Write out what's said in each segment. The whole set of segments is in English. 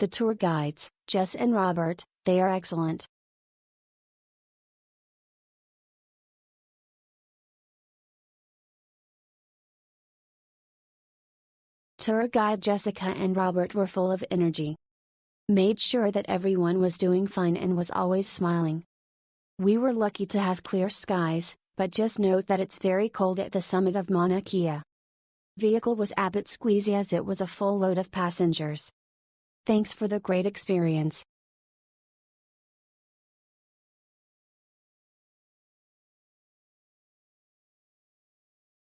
The tour guides, Jess and Robert, they are excellent. Tour guide Jessica and Robert were full of energy. Made sure that everyone was doing fine and was always smiling. We were lucky to have clear skies, but just note that it's very cold at the summit of Mauna Kea. Vehicle was a bit squeezy as it was a full load of passengers. Thanks for the great experience.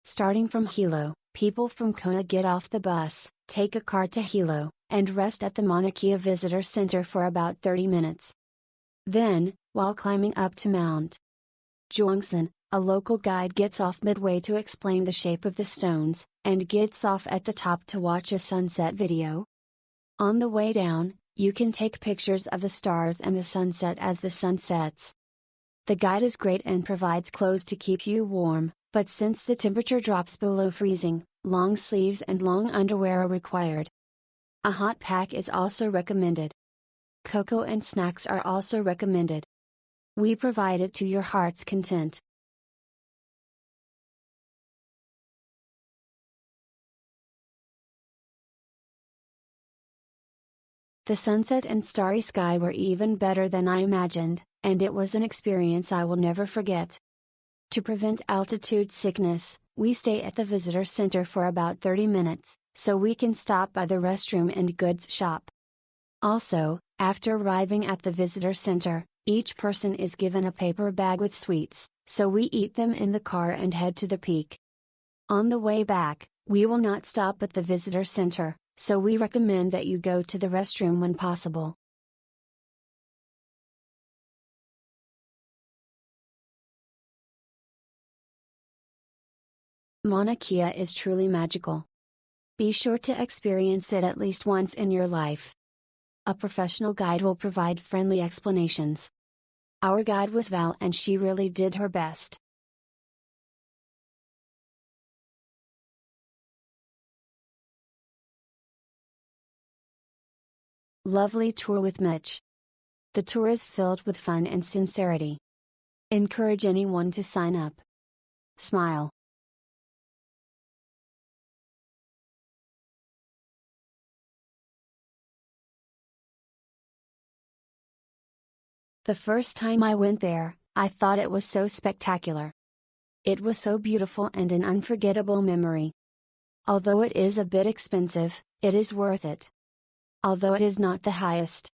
Starting from Hilo, people from Kona get off the bus, take a car to Hilo, and rest at the Mauna Kea Visitor Center for about 30 minutes. Then, while climbing up to Mount Johnson, a local guide gets off midway to explain the shape of the stones, and gets off at the top to watch a sunset video. On the way down, you can take pictures of the stars and the sunset as the sun sets. The guide is great and provides clothes to keep you warm, but since the temperature drops below freezing, long sleeves and long underwear are required. A hot pack is also recommended. Cocoa and snacks are also recommended. We provide it to your heart's content. The sunset and starry sky were even better than I imagined, and it was an experience I will never forget. To prevent altitude sickness, we stay at the visitor center for about 30 minutes, so we can stop by the restroom and goods shop. Also, after arriving at the visitor center, each person is given a paper bag with sweets, so we eat them in the car and head to the peak. On the way back, we will not stop at the visitor center, so we recommend that you go to the restroom when possible. Mauna Kea is truly magical. Be sure to experience it at least once in your life. A professional guide will provide friendly explanations. Our guide was Val and she really did her best. Lovely tour with Mitch. The tour is filled with fun and sincerity. Encourage anyone to sign up. Smile. The first time I went there, I thought it was so spectacular. It was so beautiful and an unforgettable memory. Although it is a bit expensive, it is worth it. Although it is not the highest.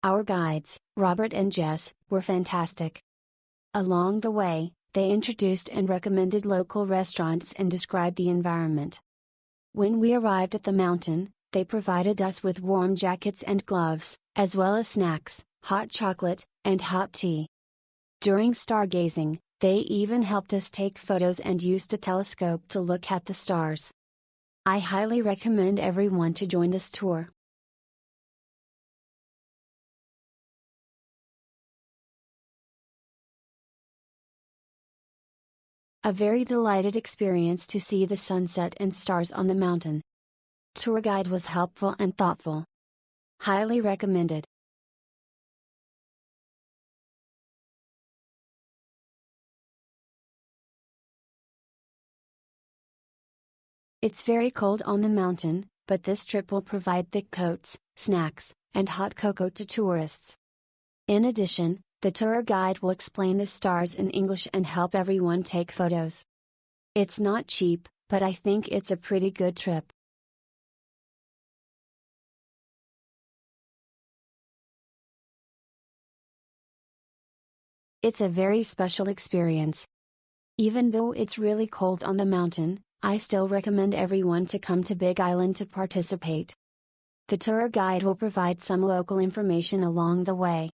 Our guides, Robert and Jess, were fantastic. Along the way, they introduced and recommended local restaurants and described the environment. When we arrived at the mountain, they provided us with warm jackets and gloves, as well as snacks, hot chocolate, and hot tea. During stargazing, they even helped us take photos and used a telescope to look at the stars. I highly recommend everyone to join this tour. A very delighted experience to see the sunset and stars on the mountain. Tour guide was helpful and thoughtful. Highly recommended. It's very cold on the mountain, but this trip will provide thick coats, snacks, and hot cocoa to tourists. In addition, the tour guide will explain the stars in English and help everyone take photos. It's not cheap, but I think it's a pretty good trip. It's a very special experience. Even though it's really cold on the mountain, I still recommend everyone to come to Big Island to participate. The tour guide will provide some local information along the way.